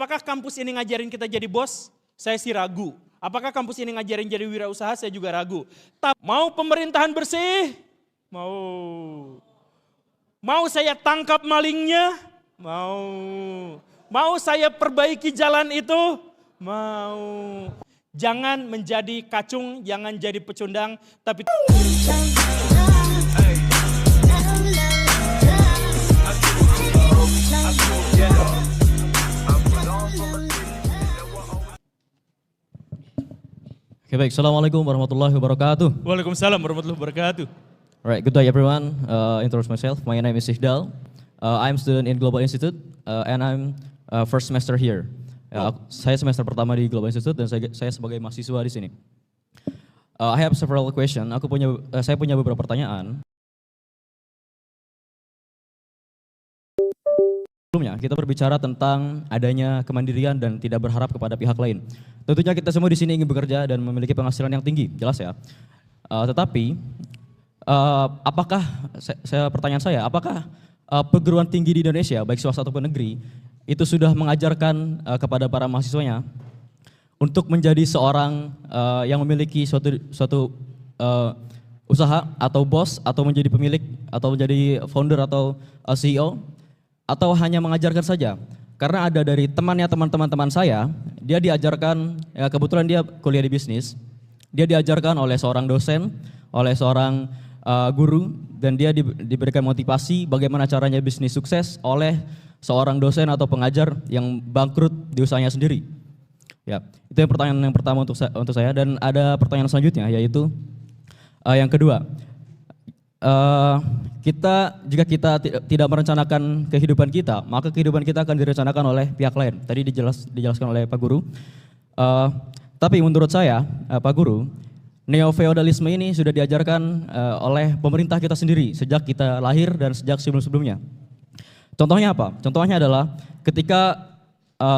Apakah kampus ini ngajarin kita jadi bos? Saya sih ragu. Apakah kampus ini ngajarin jadi wirausaha? Saya juga ragu. Mau pemerintahan bersih? Mau. Mau saya tangkap malingnya? Mau. Mau saya perbaiki jalan itu? Mau. Jangan menjadi kacung, jangan jadi pecundang, tapi Okay, baik. Assalamualaikum warahmatullahi wabarakatuh. Waalaikumsalam warahmatullahi wabarakatuh. Alright, good day everyone. Introduce myself. My name is Iqdal. I'm student in Global Institute and I'm first semester here. Saya semester pertama di Global Institute dan saya sebagai mahasiswa di sini. I have several questions. Saya punya beberapa pertanyaan. Sebelumnya kita berbicara tentang adanya kemandirian dan tidak berharap kepada pihak lain. Tentunya kita semua di sini ingin bekerja dan memiliki penghasilan yang tinggi, jelas ya. Tetapi apakah pertanyaan saya, apakah perguruan tinggi di Indonesia baik swasta ataupun negeri itu sudah mengajarkan kepada para mahasiswanya untuk menjadi seorang yang memiliki suatu usaha atau bos atau menjadi pemilik atau menjadi founder atau CEO? Atau hanya mengajarkan saja? Karena ada dari teman-teman saya, dia diajarkan, ya kebetulan dia kuliah di bisnis, dia diajarkan oleh seorang dosen, oleh seorang guru, dan dia diberikan motivasi bagaimana caranya bisnis sukses oleh seorang dosen atau pengajar yang bangkrut di usahanya sendiri. Ya, itu yang pertanyaan yang pertama untuk saya, dan ada pertanyaan selanjutnya yaitu yang kedua. Jika kita tidak merencanakan kehidupan kita, maka kehidupan kita akan direncanakan oleh pihak lain. Tadi dijelaskan oleh Pak Guru. Tapi menurut saya, Pak Guru, neo-feodalisme ini sudah diajarkan oleh pemerintah kita sendiri sejak kita lahir dan sejak sebelum-sebelumnya. Contohnya apa? Contohnya adalah ketika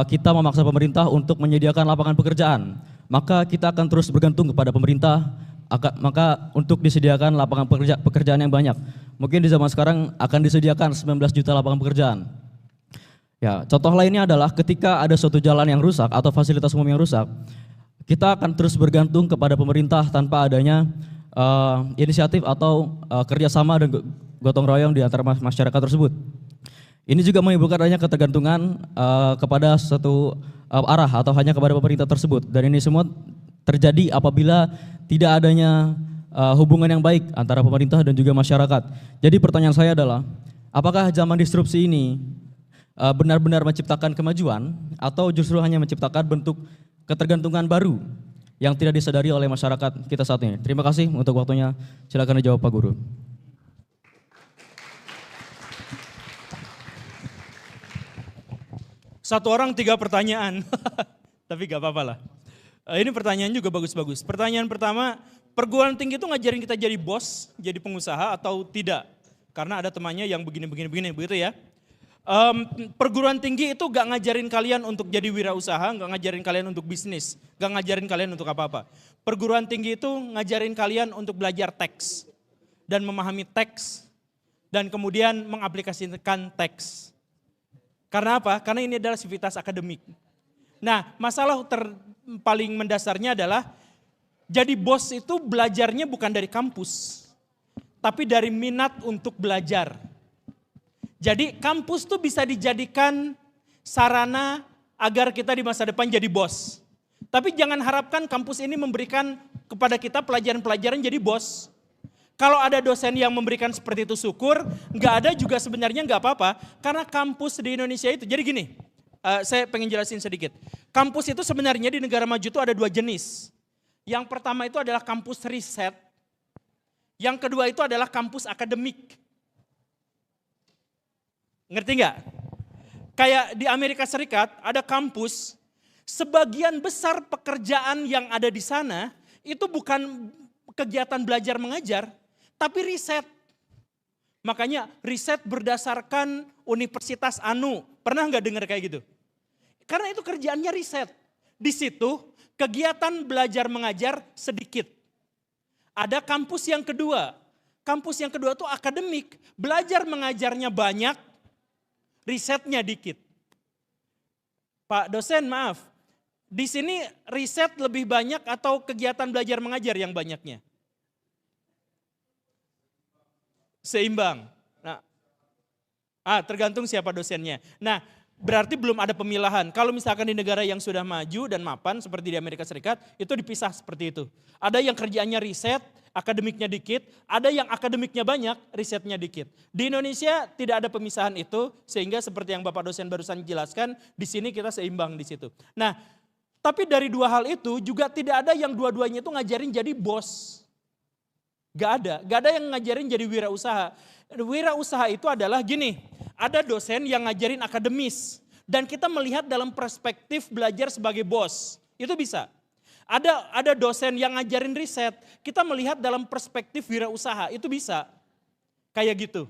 kita memaksa pemerintah untuk menyediakan lapangan pekerjaan, maka kita akan terus bergantung kepada pemerintah. Maka untuk disediakan lapangan pekerjaan yang banyak, mungkin di zaman sekarang akan disediakan 19 juta lapangan pekerjaan. Ya, contoh lainnya adalah ketika ada suatu jalan yang rusak atau fasilitas umum yang rusak, kita akan terus bergantung kepada pemerintah tanpa adanya inisiatif atau kerjasama dan gotong royong di antara masyarakat tersebut. Ini juga menimbulkan adanya ketergantungan kepada satu arah atau hanya kepada pemerintah tersebut, dan ini semua terjadi apabila tidak adanya hubungan yang baik antara pemerintah dan juga masyarakat. Jadi pertanyaan saya adalah, apakah zaman disrupsi ini benar-benar menciptakan kemajuan atau justru hanya menciptakan bentuk ketergantungan baru yang tidak disadari oleh masyarakat kita saat ini? Terima kasih untuk waktunya. Silakan dijawab Pak Guru. Satu orang 3 pertanyaan, tapi gak apa-apa lah. Ini pertanyaan juga bagus-bagus. Pertanyaan pertama, perguruan tinggi itu ngajarin kita jadi bos, jadi pengusaha atau tidak? Karena ada temannya yang begini, begitu ya. Perguruan tinggi itu gak ngajarin kalian untuk jadi wirausaha, gak ngajarin kalian untuk bisnis, gak ngajarin kalian untuk apa-apa. Perguruan tinggi itu ngajarin kalian untuk belajar teks dan memahami teks dan kemudian mengaplikasikan teks. Karena apa? Karena ini adalah sivitas akademik. Nah, masalah paling mendasarnya adalah jadi bos itu belajarnya bukan dari kampus, tapi dari minat untuk belajar. Jadi kampus tuh bisa dijadikan sarana agar kita di masa depan jadi bos. Tapi jangan harapkan kampus ini memberikan kepada kita pelajaran-pelajaran jadi bos. Kalau ada dosen yang memberikan seperti itu syukur, nggak ada juga sebenarnya nggak apa-apa. Karena kampus di Indonesia itu, jadi gini, saya pengen jelasin sedikit. Kampus itu sebenarnya di negara maju itu ada 2 jenis. Yang pertama itu adalah kampus riset. Yang kedua itu adalah kampus akademik. Ngerti nggak? Kayak di Amerika Serikat ada kampus, sebagian besar pekerjaan yang ada di sana itu bukan kegiatan belajar mengajar, tapi riset. Makanya riset berdasarkan Universitas Anu. Pernah nggak dengar kayak gitu? Karena itu kerjaannya riset. Di situ kegiatan belajar mengajar sedikit. Ada kampus yang kedua. Kampus yang kedua itu akademik. Belajar mengajarnya banyak, risetnya dikit. Pak dosen maaf, di sini riset lebih banyak atau kegiatan belajar mengajar yang banyaknya? Seimbang. Nah, tergantung siapa dosennya. Nah, berarti belum ada pemilahan. Kalau misalkan di negara yang sudah maju dan mapan seperti di Amerika Serikat, itu dipisah seperti itu. Ada yang kerjaannya riset, akademiknya dikit, ada yang akademiknya banyak, risetnya dikit. Di Indonesia tidak ada pemisahan itu, sehingga seperti yang Bapak dosen barusan jelaskan, di sini kita seimbang di situ. Nah, tapi dari dua hal itu juga tidak ada yang dua-duanya itu ngajarin jadi bos. Gak ada yang ngajarin jadi wirausaha. Wirausaha itu adalah gini, ada dosen yang ngajarin akademis dan kita melihat dalam perspektif belajar sebagai bos, itu bisa. Ada dosen yang ngajarin riset, kita melihat dalam perspektif wirausaha, itu bisa. Kayak gitu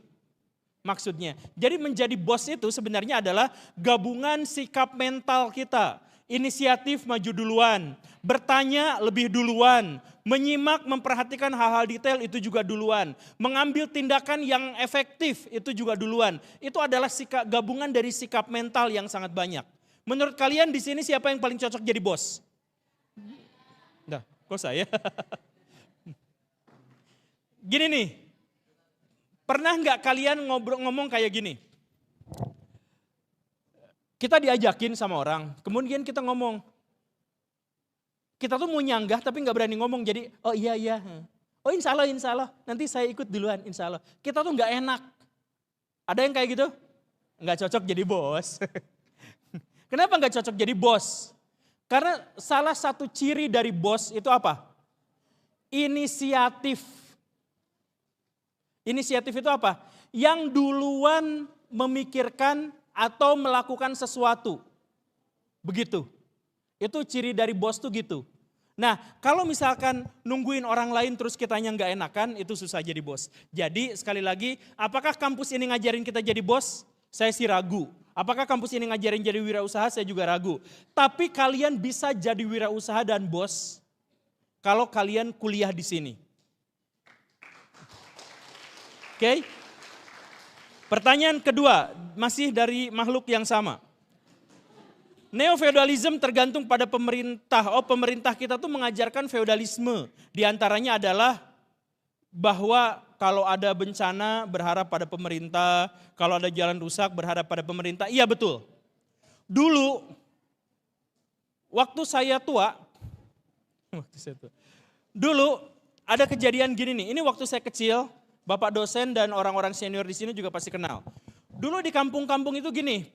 maksudnya. Jadi menjadi bos itu sebenarnya adalah gabungan sikap mental kita. Inisiatif maju duluan, bertanya lebih duluan, menyimak memperhatikan hal-hal detail itu juga duluan, mengambil tindakan yang efektif itu juga duluan. Itu adalah gabungan dari sikap mental yang sangat banyak. Menurut kalian di sini siapa yang paling cocok jadi bos? Nah, kok saya? Gini nih, pernah nggak kalian ngomong kayak gini? Kita diajakin sama orang, kemudian kita ngomong. Kita tuh mau nyanggah tapi nggak berani ngomong, jadi oh iya. Oh insya Allah, nanti saya ikut duluan insya Allah. Kita tuh nggak enak. Ada yang kayak gitu? Nggak cocok jadi bos. Kenapa nggak cocok jadi bos? Karena salah satu ciri dari bos itu apa? Inisiatif. Inisiatif itu apa? Yang duluan memikirkan atau melakukan sesuatu. Begitu. Itu ciri dari bos tuh gitu. Nah, kalau misalkan nungguin orang lain terus kitanya nggak enakan, itu susah jadi bos. Jadi sekali lagi, apakah kampus ini ngajarin kita jadi bos? Saya sih ragu. Apakah kampus ini ngajarin jadi wirausaha? Saya juga ragu. Tapi kalian bisa jadi wirausaha dan bos kalau kalian kuliah di sini. Oke? Pertanyaan kedua, masih dari makhluk yang sama. Neo-feudalisme tergantung pada pemerintah. Oh, pemerintah kita tuh mengajarkan feudalisme. Di antaranya adalah bahwa kalau ada bencana berharap pada pemerintah, kalau ada jalan rusak berharap pada pemerintah. Iya betul. Dulu, waktu saya tua, dulu ada kejadian gini nih. Ini waktu saya kecil, Bapak dosen dan orang-orang senior di sini juga pasti kenal. Dulu di kampung-kampung itu gini,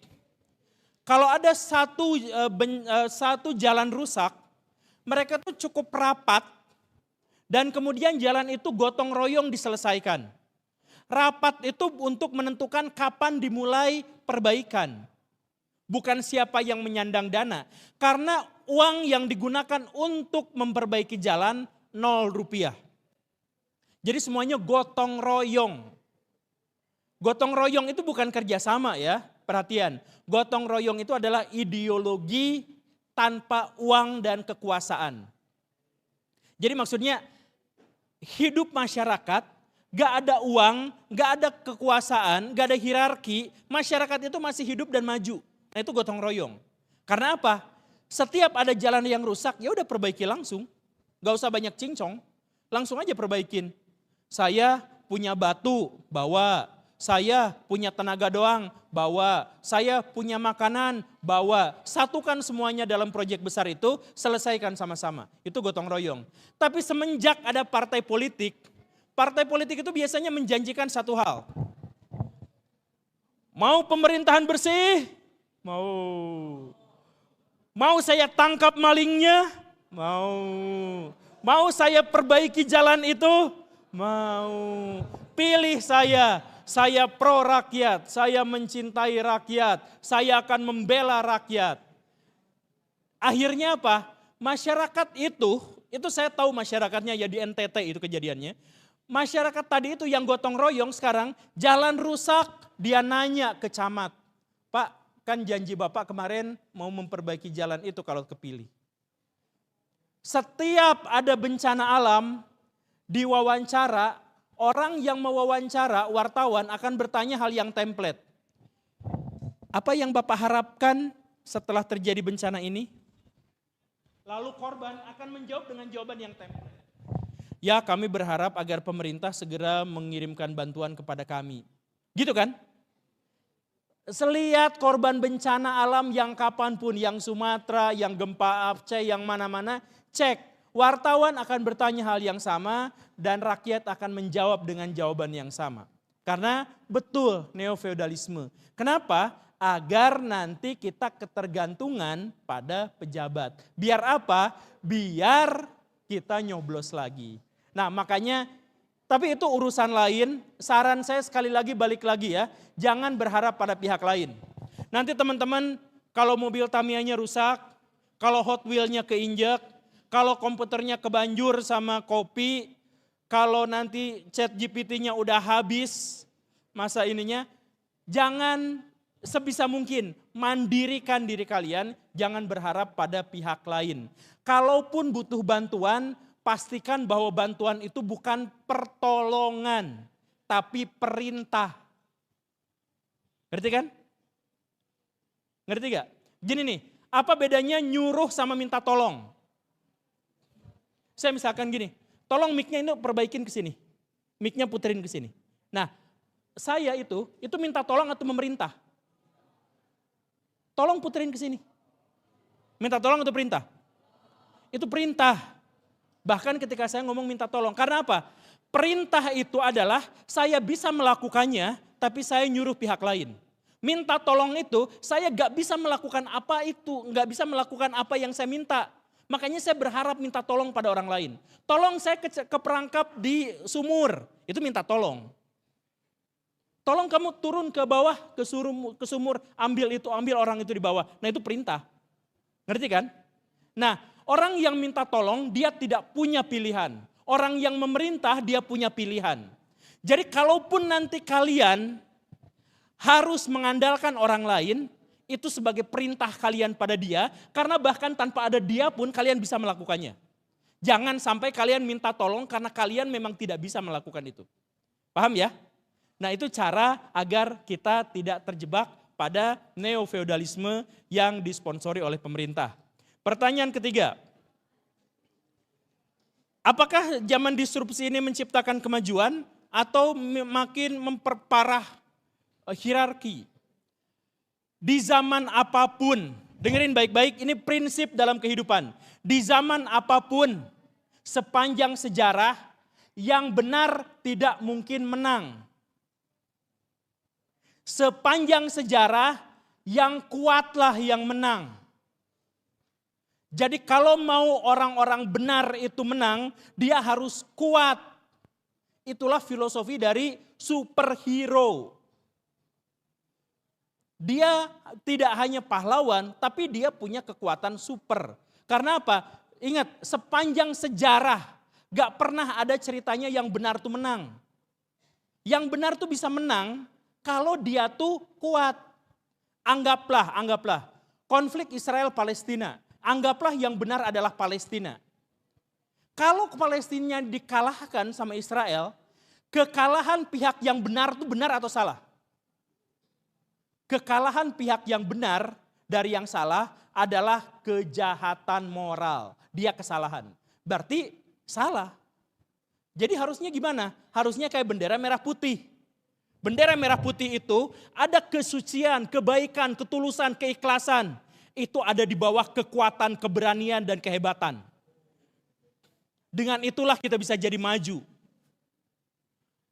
kalau ada satu jalan rusak, mereka tuh cukup rapat dan kemudian jalan itu gotong royong diselesaikan. Rapat itu untuk menentukan kapan dimulai perbaikan. Bukan siapa yang menyandang dana. Karena uang yang digunakan untuk memperbaiki jalan 0 rupiah. Jadi semuanya gotong royong. Gotong royong itu bukan kerjasama ya, perhatian. Gotong royong itu adalah ideologi tanpa uang dan kekuasaan. Jadi maksudnya hidup masyarakat, gak ada uang, gak ada kekuasaan, gak ada hierarki, masyarakat itu masih hidup dan maju. Nah itu gotong royong. Karena apa? Setiap ada jalan yang rusak, ya udah perbaiki langsung. Gak usah banyak cincong, langsung aja perbaikin. Saya punya batu, bawa. Saya punya tenaga doang, bawa. Saya punya makanan, bawa. Satukan semuanya dalam proyek besar itu, selesaikan sama-sama. Itu gotong royong. Tapi semenjak ada partai politik itu biasanya menjanjikan satu hal. Mau pemerintahan bersih? Mau. Mau saya tangkap malingnya? Mau. Mau saya perbaiki jalan itu? Mau. Pilih saya pro rakyat, saya mencintai rakyat, saya akan membela rakyat. Akhirnya apa? Masyarakat itu saya tahu masyarakatnya ya di NTT itu kejadiannya. Masyarakat tadi itu yang gotong royong sekarang jalan rusak, dia nanya ke camat. Pak, kan janji Bapak kemarin mau memperbaiki jalan itu kalau kepilih. Setiap ada bencana alam, diwawancara, orang yang mewawancara wartawan akan bertanya hal yang template. Apa yang Bapak harapkan setelah terjadi bencana ini? Lalu korban akan menjawab dengan jawaban yang template. Ya, kami berharap agar pemerintah segera mengirimkan bantuan kepada kami. Gitu kan? Selihat korban bencana alam yang kapanpun, yang Sumatera, yang gempa Aceh, yang mana-mana, cek. Wartawan akan bertanya hal yang sama dan rakyat akan menjawab dengan jawaban yang sama. Karena betul neofeudalisme. Kenapa? Agar nanti kita ketergantungan pada pejabat. Biar apa? Biar kita nyoblos lagi. Nah makanya, tapi itu urusan lain. Saran saya sekali lagi balik lagi ya. Jangan berharap pada pihak lain. Nanti teman-teman kalau mobil Tamiya-nya rusak, kalau Hot Wheel-nya keinjek, kalau komputernya kebanjur sama kopi, kalau nanti chat GPT-nya udah habis masa ininya, jangan sebisa mungkin mandirikan diri kalian, jangan berharap pada pihak lain. Kalaupun butuh bantuan, pastikan bahwa bantuan itu bukan pertolongan, tapi perintah. Ngerti kan? Ngerti gak? Gini nih, apa bedanya nyuruh sama minta tolong? Saya misalkan gini, tolong mic-nya ini perbaikin ke sini. Mic-nya puterin ke sini. Nah, saya itu minta tolong atau memerintah? Tolong puterin ke sini. Minta tolong atau perintah? Itu perintah. Bahkan ketika saya ngomong minta tolong. Karena apa? Perintah itu adalah saya bisa melakukannya, tapi saya nyuruh pihak lain. Minta tolong itu saya gak bisa melakukan apa itu, gak bisa melakukan apa yang saya minta. Makanya saya berharap minta tolong pada orang lain. Tolong saya keperangkap di sumur, itu minta tolong. Tolong kamu turun ke bawah, ke sumur, ambil orang itu di bawah. Nah itu perintah. Ngerti kan? Nah orang yang minta tolong dia tidak punya pilihan. Orang yang memerintah dia punya pilihan. Jadi kalaupun nanti kalian harus mengandalkan orang lain, itu sebagai perintah kalian pada dia. Karena bahkan tanpa ada dia pun kalian bisa melakukannya. Jangan sampai kalian minta tolong karena kalian memang tidak bisa melakukan itu. Paham ya? Nah itu cara agar kita tidak terjebak pada neofeudalisme yang disponsori oleh pemerintah. Pertanyaan ketiga, apakah zaman disrupsi ini menciptakan kemajuan atau makin memperparah hierarki? Di zaman apapun, dengerin baik-baik, ini prinsip dalam kehidupan. Di zaman apapun, sepanjang sejarah, yang benar tidak mungkin menang. Sepanjang sejarah, yang kuatlah yang menang. Jadi kalau mau orang-orang benar itu menang, dia harus kuat. Itulah filosofi dari superhero. Dia tidak hanya pahlawan, tapi dia punya kekuatan super. Karena apa? Ingat, sepanjang sejarah, gak pernah ada ceritanya yang benar tuh menang. Yang benar tuh bisa menang, kalau dia tuh kuat. Anggaplah konflik Israel-Palestina. Anggaplah yang benar adalah Palestina. Kalau Palestina dikalahkan sama Israel, kekalahan pihak yang benar itu benar atau salah? Kekalahan pihak yang benar dari yang salah adalah kejahatan moral. Dia kesalahan. Berarti salah. Jadi harusnya gimana? Harusnya kayak bendera merah putih. Bendera merah putih itu ada kesucian, kebaikan, ketulusan, keikhlasan. Itu ada di bawah kekuatan, keberanian, dan kehebatan. Dengan itulah kita bisa jadi maju.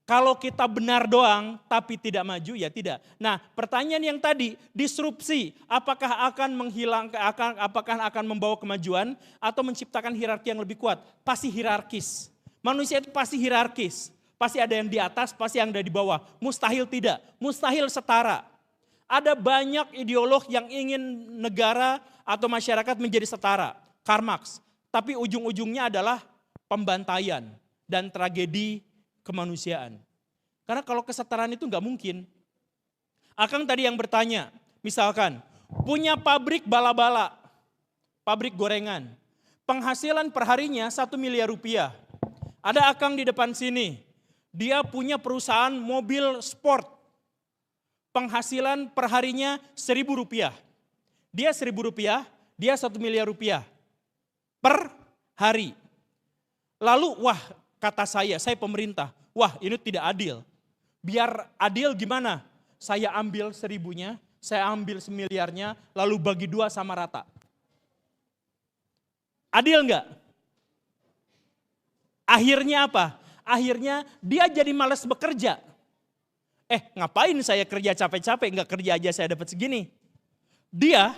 Kalau kita benar doang tapi tidak maju ya tidak. Nah pertanyaan yang tadi, disrupsi apakah akan menghilangkan, apakah akan membawa kemajuan atau menciptakan hierarki yang lebih kuat? Pasti hierarkis. Manusia itu pasti hierarkis. Pasti ada yang di atas, pasti yang ada di bawah. Mustahil tidak, mustahil setara. Ada banyak ideolog yang ingin negara atau masyarakat menjadi setara. Karl Marx. Tapi ujung-ujungnya adalah pembantaian dan tragedi kemanusiaan. Karena kalau kesetaraan itu nggak mungkin. Akang tadi yang bertanya, misalkan punya pabrik bala-bala, pabrik gorengan. Penghasilan perharinya 1 miliar rupiah. Ada akang di depan sini. Dia punya perusahaan mobil sport. Penghasilan perharinya 1.000 rupiah. dia 1.000 rupiah, dia 1 miliar rupiah per hari. Lalu wah kata saya pemerintah, wah ini tidak adil. Biar adil gimana? Saya ambil 1.000-nya, saya ambil 1 miliarnya, lalu bagi 2 sama rata. Adil enggak? Akhirnya apa? Akhirnya dia jadi malas bekerja. Ngapain saya kerja capek-capek, enggak kerja aja saya dapat segini. Dia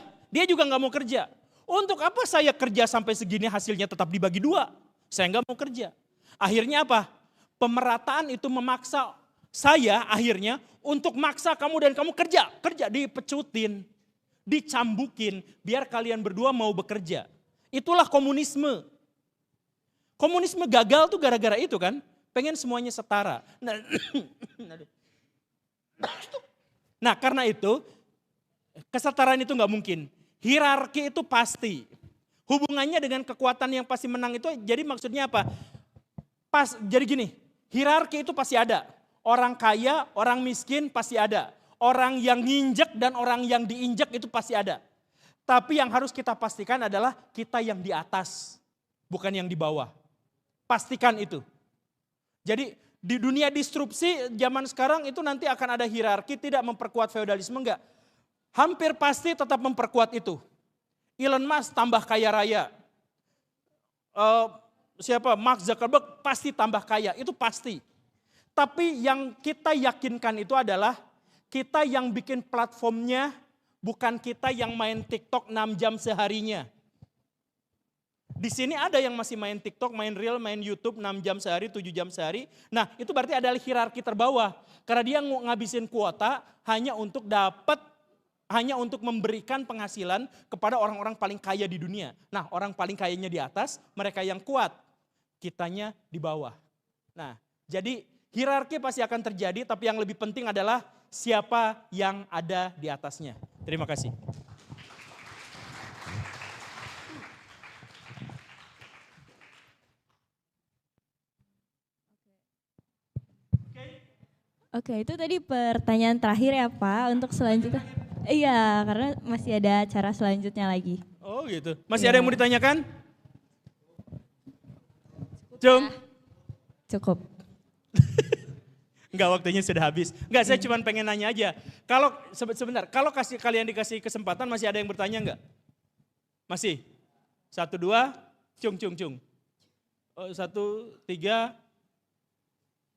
juga enggak mau kerja. Untuk apa saya kerja sampai segini hasilnya tetap dibagi 2? Saya enggak mau kerja. Akhirnya apa? Pemerataan itu memaksa saya akhirnya untuk maksa kamu dan kamu kerja dipecutin, dicambukin biar kalian berdua mau bekerja. Itulah komunisme. Komunisme gagal tuh gara-gara itu kan, pengen semuanya setara. Nah karena itu kesetaraan itu nggak mungkin. Hierarki itu pasti. Hubungannya dengan kekuatan yang pasti menang itu jadi maksudnya apa? Jadi gini, hierarki itu pasti ada. Orang kaya, orang miskin pasti ada. Orang yang nginjek dan orang yang diinjek itu pasti ada. Tapi yang harus kita pastikan adalah kita yang di atas, bukan yang di bawah. Pastikan itu. Jadi di dunia disrupsi zaman sekarang itu nanti akan ada hierarki, tidak memperkuat feodalisme, enggak. Hampir pasti tetap memperkuat itu. Elon Musk tambah kaya raya. Mark Zuckerberg pasti tambah kaya, itu pasti. Tapi yang kita yakinkan itu adalah kita yang bikin platformnya, bukan kita yang main TikTok 6 jam seharinya. Di sini ada yang masih main TikTok, main Reel, main YouTube 6 jam sehari, 7 jam sehari. Nah itu berarti adalah hierarki terbawah. Karena dia ngabisin kuota hanya untuk memberikan penghasilan kepada orang-orang paling kaya di dunia. Nah orang paling kayanya di atas, mereka yang kuat. Kitanya di bawah. Nah jadi hierarki pasti akan terjadi, tapi yang lebih penting adalah siapa yang ada di atasnya. Terima kasih. Oke, itu tadi pertanyaan terakhir ya Pak, untuk selanjutnya. Iya, karena masih ada acara selanjutnya lagi. Oh gitu, masih ada yang mau ditanyakan? Cung? Cukup. Enggak, waktunya sudah habis. Enggak, saya cuma pengen nanya aja. Kalau sebentar, kalau kalian dikasih kesempatan masih ada yang bertanya enggak? Masih? 1, 2, cung. 1, 3,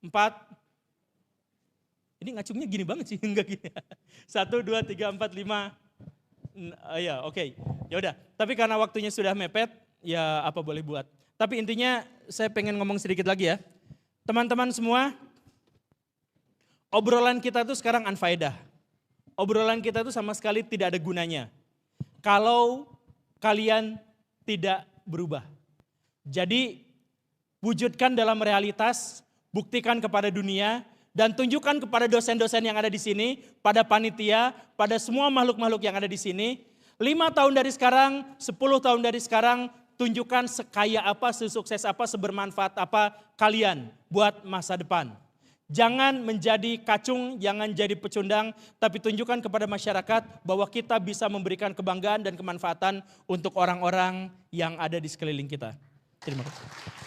4. Ini ngacungnya gini banget sih, enggak gini. 1, 2, 3, 4, 5. Ya, oke. Ya udah. Tapi karena waktunya sudah mepet, ya apa boleh buat. Tapi intinya saya pengen ngomong sedikit lagi ya. Teman-teman semua, obrolan kita tuh sekarang unfaedah. Obrolan kita tuh sama sekali tidak ada gunanya. Kalau kalian tidak berubah. Jadi wujudkan dalam realitas, buktikan kepada dunia, dan tunjukkan kepada dosen-dosen yang ada di sini, pada panitia, pada semua makhluk-makhluk yang ada di sini. 5 tahun dari sekarang, 10 tahun dari sekarang, tunjukkan sekaya apa, sesukses apa, sebermanfaat apa kalian buat masa depan. Jangan menjadi kacung, jangan jadi pecundang, tapi tunjukkan kepada masyarakat bahwa kita bisa memberikan kebanggaan dan kemanfaatan untuk orang-orang yang ada di sekeliling kita. Terima kasih.